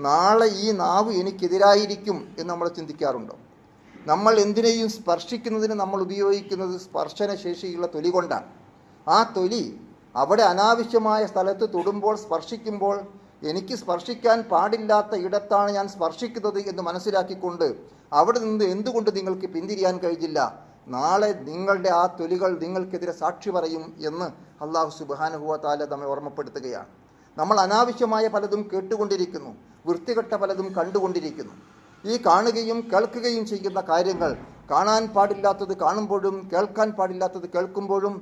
S1: നാളെ ഈ നാവ് എനിക്കെതിരായിരിക്കും എന്ന് നമ്മൾ ചിന്തിക്കാറുണ്ടോ? നമ്മൾ എന്തിനേയും സ്പർശിക്കുന്നതിന് നമ്മൾ ഉപയോഗിക്കുന്നത് സ്പർശന ശേഷിയുള്ള തൊലി കൊണ്ടാണ്. ആ തൊലി അവിടെ അനാവശ്യമായ സ്ഥലത്ത് തൊടുമ്പോൾ, സ്പർശിക്കുമ്പോൾ എനിക്ക് സ്പർശിക്കാൻ പാടില്ലാത്ത ഇടത്താണ് ഞാൻ സ്പർശിക്കുന്നത് എന്ന് മനസ്സിലാക്കിക്കൊണ്ട് അവിടെ നിന്ന് എന്തുകൊണ്ട് നിങ്ങൾക്ക് പിന്തിരിയാൻ കഴിഞ്ഞില്ല? നാളെ നിങ്ങളുടെ ആ തൊലികൾ നിങ്ങൾക്കെതിരെ സാക്ഷി പറയും എന്ന് അല്ലാഹു സുബ്ഹാനഹു വ തആല നമ്മെ ഓർമ്മപ്പെടുത്തുകയാണ്. നമ്മൾ അനാവശ്യമായ പലതും കേട്ടുകൊണ്ടിരിക്കുന്നു, വൃത്തികെട്ട പലതും കണ്ടുകൊണ്ടിരിക്കുന്നു. ഈ കാണുകയും കേൾക്കുകയും ചെയ്യുന്ന കാര്യങ്ങൾ, കാണാൻ പാടില്ലാത്തത് കാണുമ്പോഴും കേൾക്കാൻ പാടില്ലാത്തത് കേൾക്കുമ്പോഴും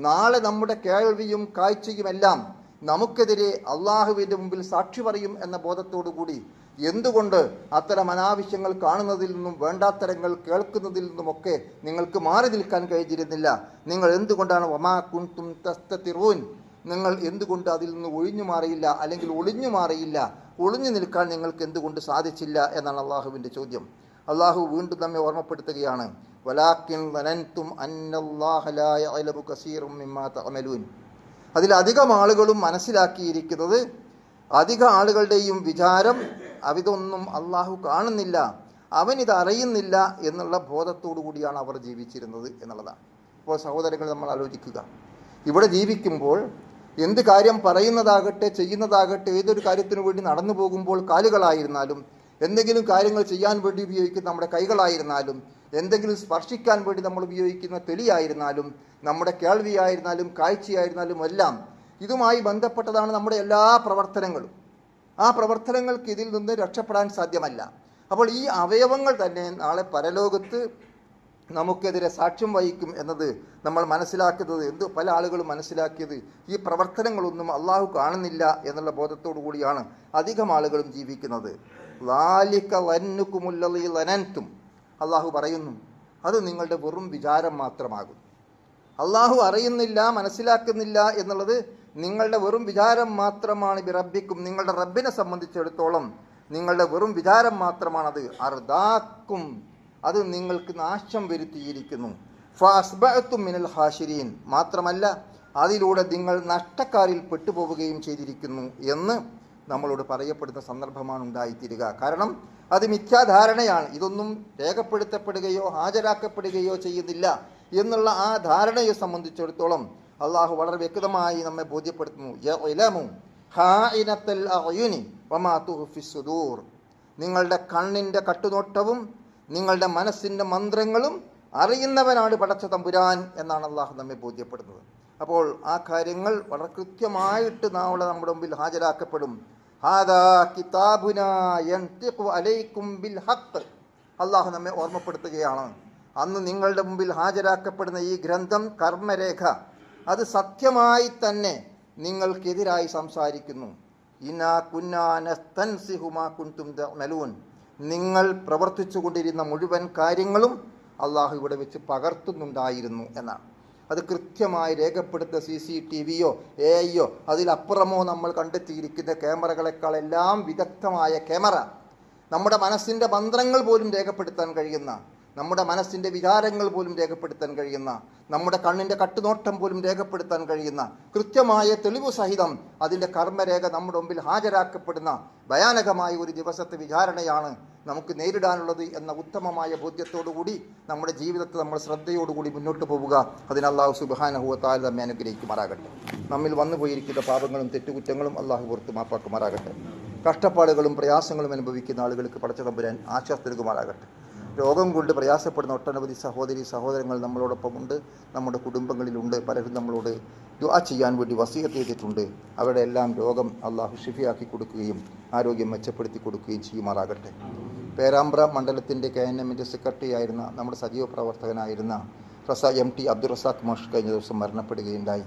S1: നാളെ നമ്മുടെ കേൾവിയും കാഴ്ചയുമെല്ലാം നമുക്കെതിരെ അള്ളാഹുവിൻ്റെ മുമ്പിൽ സാക്ഷി പറയും എന്ന ബോധത്തോടുകൂടി എന്തുകൊണ്ട് അത്തരം അനാവശ്യങ്ങൾ കാണുന്നതിൽ നിന്നും വേണ്ടാത്തരങ്ങൾ കേൾക്കുന്നതിൽ നിന്നുമൊക്കെ നിങ്ങൾക്ക് മാറി നിൽക്കാൻ കഴിഞ്ഞിരുന്നില്ല? നിങ്ങൾ എന്തുകൊണ്ടാണ് വമാ കുൻതും തസ്തതിറൂൻ, നിങ്ങൾ എന്തുകൊണ്ട് അതിൽ നിന്ന് ഒഴിഞ്ഞു മാറിയില്ല, അല്ലെങ്കിൽ ഒളിഞ്ഞു മാറിയില്ല? ഒളിഞ്ഞു നിൽക്കാൻ നിങ്ങൾക്ക് എന്തുകൊണ്ട് സാധിച്ചില്ല എന്നാണ് അള്ളാഹുവിൻ്റെ ചോദ്യം. അള്ളാഹു വീണ്ടും നമ്മെ ഓർമ്മപ്പെടുത്തുകയാണ്, വലാകിൻ വനൻതും അന്നല്ലാഹ ലാ യഅലമു കസീറൻ മിമ്മാ തഅമലൂൻ. അതിലധികം ആളുകളും മനസ്സിലാക്കിയിരിക്കുന്നത്, അധിക ആളുകളുടെയും വിചാരം അവിതൊന്നും അള്ളാഹു കാണുന്നില്ല, അവനിത് അറിയുന്നില്ല എന്നുള്ള ബോധത്തോടു കൂടിയാണ് അവർ ജീവിച്ചിരുന്നത് എന്നുള്ളതാണ്. അപ്പോൾ സഹോദരങ്ങൾ, നമ്മൾ ആലോചിക്കുക, ഇവിടെ ജീവിക്കുമ്പോൾ എന്ത് കാര്യം പറയുന്നതാകട്ടെ ചെയ്യുന്നതാകട്ടെ, ഏതൊരു കാര്യത്തിനു വേണ്ടി നടന്നു പോകുമ്പോൾ കാലുകളായിരുന്നാലും, എന്തെങ്കിലും കാര്യങ്ങൾ ചെയ്യാൻ വേണ്ടി ഉപയോഗിക്കുന്ന നമ്മുടെ കൈകളായിരുന്നാലും, എന്തെങ്കിലും സ്പർശിക്കാൻ വേണ്ടി നമ്മൾ ഉപയോഗിക്കുന്ന തൊലിയായിരുന്നാലും, നമ്മുടെ കേൾവിയായിരുന്നാലും കാഴ്ചയായിരുന്നാലും എല്ലാം ഇതുമായി ബന്ധപ്പെട്ടതാണ് നമ്മുടെ എല്ലാ പ്രവർത്തനങ്ങളും. ആ പ്രവർത്തനങ്ങൾക്ക് ഇതിൽ നിന്ന് രക്ഷപ്പെടാൻ സാധ്യമല്ല. അപ്പോൾ ഈ അവയവങ്ങൾ തന്നെ നാളെ പരലോകത്ത് നമുക്കെതിരെ സാക്ഷ്യം വഹിക്കും എന്നത് നമ്മൾ മനസ്സിലാക്കുന്നത് പല ആളുകളും മനസ്സിലാക്കിയത് ഈ പ്രവർത്തനങ്ങളൊന്നും അള്ളാഹു കാണുന്നില്ല എന്നുള്ള ബോധത്തോടു കൂടിയാണ് അധികം ആളുകളും ജീവിക്കുന്നത്. ലാലിക വന്നുക്കുമുല്ലി ലനൻതും, അള്ളാഹു പറയുന്നു, അത് നിങ്ങളുടെ വെറും വിചാരം മാത്രമാകും. അള്ളാഹു അറിയുന്നില്ല, മനസ്സിലാക്കുന്നില്ല എന്നുള്ളത് നിങ്ങളുടെ വെറും വിചാരം മാത്രമാണ്. ബിറബ്ബിക്കും, നിങ്ങളുടെ റബ്ബിനെ സംബന്ധിച്ചിടത്തോളം നിങ്ങളുടെ വെറും വിചാരം മാത്രമാണത്. അർദാക്കും, അത് നിങ്ങൾക്ക് നാശം വരുത്തിയിരിക്കുന്നു. ഫഅസ്ബഅതും മിനൽ ഹാശിരീൻ, മാത്രമല്ല അതിലൂടെ നിങ്ങൾ നഷ്ടക്കാരിൽ പെട്ടുപോവുകയും ചെയ്തിരിക്കുന്നു എന്ന് നമ്മളോട് പറയപ്പെടുന്ന സന്ദർഭമാണ് ഉണ്ടായിത്തീരുക. കാരണം അത് മിഥ്യാധാരണയാണ്. ഇതൊന്നും രേഖപ്പെടുത്തപ്പെടുകയോ ഹാജരാക്കപ്പെടുകയോ ചെയ്യുന്നില്ല എന്നുള്ള ആ ധാരണയെ സംബന്ധിച്ചിടത്തോളം അള്ളാഹു വളരെ വ്യക്തമായി നമ്മെ ബോധ്യപ്പെടുത്തുന്നു. യഅലമു ഖായിനത്തൽ അഅ്യുനി വമാ തുഖ്ഫി സുദൂർ, നിങ്ങളുടെ കണ്ണിൻ്റെ കട്ടുനോട്ടവും നിങ്ങളുടെ മനസ്സിൻ്റെ മന്ത്രങ്ങളും അറിയുന്നവനാണ് പടച്ച തമ്പുരാൻ എന്നാണ് അള്ളാഹു നമ്മെ ബോധ്യപ്പെടുന്നത്. അപ്പോൾ ആ കാര്യങ്ങൾ വളരെ കൃത്യമായിട്ട് നാളെ നമ്മുടെ മുമ്പിൽ ഹാജരാക്കപ്പെടും. ഹാദാ കിതാബുനാ യൻതിഖു അലൈക്കും ബിൽ ഹഖ്, അള്ളാഹു നമ്മെ ഓർമ്മപ്പെടുത്തുകയാണ്, അന്ന് നിങ്ങളുടെ മുമ്പിൽ ഹാജരാക്കപ്പെടുന്ന ഈ ഗ്രന്ഥം, കർമ്മരേഖ, അത് സത്യമായി തന്നെ നിങ്ങൾക്കെതിരായി സംസാരിക്കുന്നു. ഇനാ കുന്നാ നസ്തൻസിഹു മാ കുൻതും തഅമലൂൻ, നിങ്ങൾ പ്രവർത്തിച്ചു കൊണ്ടിരുന്ന മുഴുവൻ കാര്യങ്ങളും അള്ളാഹു ഇവിടെ വെച്ച് പകർത്തുന്നുണ്ടായിരുന്നു എന്നാണ്. അത് കൃത്യമായി രേഖപ്പെടുത്ത CCTVയോ AI അതിലപ്പുറമോ നമ്മൾ കണ്ടെത്തിയിരിക്കുന്ന ക്യാമറകളെക്കാളെല്ലാം വിദഗ്ധമായ ക്യാമറ, നമ്മുടെ മനസ്സിൻ്റെ മന്ത്രങ്ങൾ പോലും രേഖപ്പെടുത്താൻ കഴിയുന്ന, നമ്മുടെ മനസ്സിൻ്റെ വിചാരങ്ങൾ പോലും രേഖപ്പെടുത്താൻ കഴിയുന്ന, നമ്മുടെ കണ്ണിൻ്റെ കട്ടുനോട്ടം പോലും രേഖപ്പെടുത്താൻ കഴിയുന്ന കൃത്യമായ തെളിവ് സഹിതം അതിൻ്റെ കർമ്മരേഖ നമ്മുടെ മുമ്പിൽ ഹാജരാക്കപ്പെടുന്ന ഭയാനകമായ ഒരു ദിവസത്തെ വിചാരണയാണ് നമുക്ക് നേരിടാനുള്ളത് എന്ന ഉത്തമമായ ബോധ്യത്തോടുകൂടി നമ്മുടെ ജീവിതത്തെ നമ്മൾ ശ്രദ്ധയോടുകൂടി മുന്നോട്ട് പോവുക. അതിന് അല്ലാഹു സുബ്ഹാനഹു വ തആല നമ്മെ അനുഗ്രഹിക്കുമാറാകട്ടെ. നമ്മിൽ വന്നു പോയിരിക്കുന്ന പാപങ്ങളും തെറ്റുകുറ്റങ്ങളും അല്ലാഹു പുറത്ത് മാപ്പാക്കുമാറാകട്ടെ. കഷ്ടപ്പാടുകളും പ്രയാസങ്ങളും അനുഭവിക്കുന്ന ആളുകൾക്ക് പടച്ച തമ്പുരാൻ ആശ്വാസം നൽകുമാറാകട്ടെ. രോഗം കൊണ്ട് പ്രയാസപ്പെടുന്ന ഒട്ടനവധി സഹോദരങ്ങൾ നമ്മളോടൊപ്പമുണ്ട്, നമ്മുടെ കുടുംബങ്ങളിലുണ്ട്. പലരും നമ്മളോട് ദുആ ചെയ്യാൻ വേണ്ടി വസിയത്ത് ചെയ്തിട്ടുണ്ട്. അവരുടെ എല്ലാം രോഗം അള്ളാഹു ഷിഫിയാക്കി കൊടുക്കുകയും ആരോഗ്യം മെച്ചപ്പെടുത്തി കൊടുക്കുകയും ചെയ്യുമാറാകട്ടെ. പേരാമ്പ്ര മണ്ഡലത്തിൻ്റെ KNMൻ്റെ സെക്രട്ടറി ആയിരുന്ന നമ്മുടെ സജീവ പ്രവർത്തകനായിരുന്ന MT അബ്ദുൾ റസാഖ് മാഷ് കഴിഞ്ഞ ദിവസം മരണപ്പെടുകയുണ്ടായി.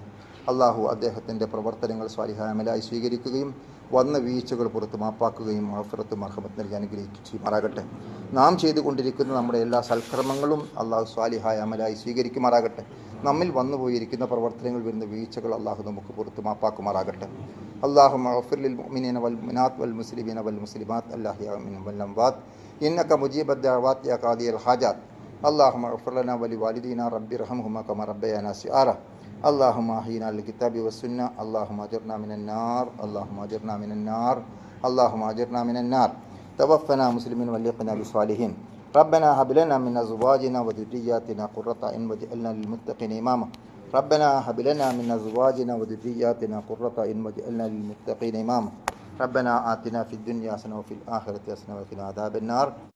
S1: അള്ളാഹു അദ്ദേഹത്തിൻ്റെ പ്രവർത്തനങ്ങൾ സ്വാലിഹായ അമലായി സ്വീകരിക്കുകയും വന്ന വീഴ്ചകൾ പുറത്ത് മാപ്പാക്കുകയും മഗ്ഫിറത്തും മർഹമത്ത് നൽകി അനുഗ്രഹിക്കുകയും ചെയ്യുമാറാകട്ടെ. നാം ചെയ്തുകൊണ്ടിരിക്കുന്ന നമ്മുടെ എല്ലാ സൽക്കർമ്മങ്ങളും അള്ളാഹു സ്വാലിഹായ അമലായി സ്വീകരിക്കുമാറാകട്ടെ. നമ്മിൽ വന്നുപോയിരിക്കുന്ന പ്രവർത്തനങ്ങൾ വരുന്ന വീഴ്ചകൾ അള്ളാഹു നമുക്ക് പുറത്ത് മാപ്പാക്കുമാറാകട്ടെ. അല്ലാഹു മഗ്ഫിർ ലിൽ മുഅ്മിനീന വൽ മുഅ്മിനാത്ത് വൽ മുസ്ലിമീന വൽ മുസ്ലിമാത്ത് അൽ അഹ്യാഇ മിൻഹും വൽ അംവാത്ത് ഇന്നക മുജീബുദ് ദഅവാത് യാ ഖാദിയൽ ഹാജാത്ത് اللهم اغفر لنا ولوالدينا رب ارحمهما كما ربيانا صغارا اللهم احينا على الكتاب والسنة اللهم اجرنا من النار اللهم اجرنا من النار اللهم اجرنا من النار توفنا مسلمين والحقنا بالصالحين ربنا هب لنا من ازواجنا وذرياتنا قرة اعين واجعلنا للمتقين اماما ربنا هب لنا من ازواجنا وذرياتنا قرة اعين واجعلنا للمتقين اماما ربنا آتنا في الدنيا حسنة وفي الآخرة حسنة وقنا عذاب النار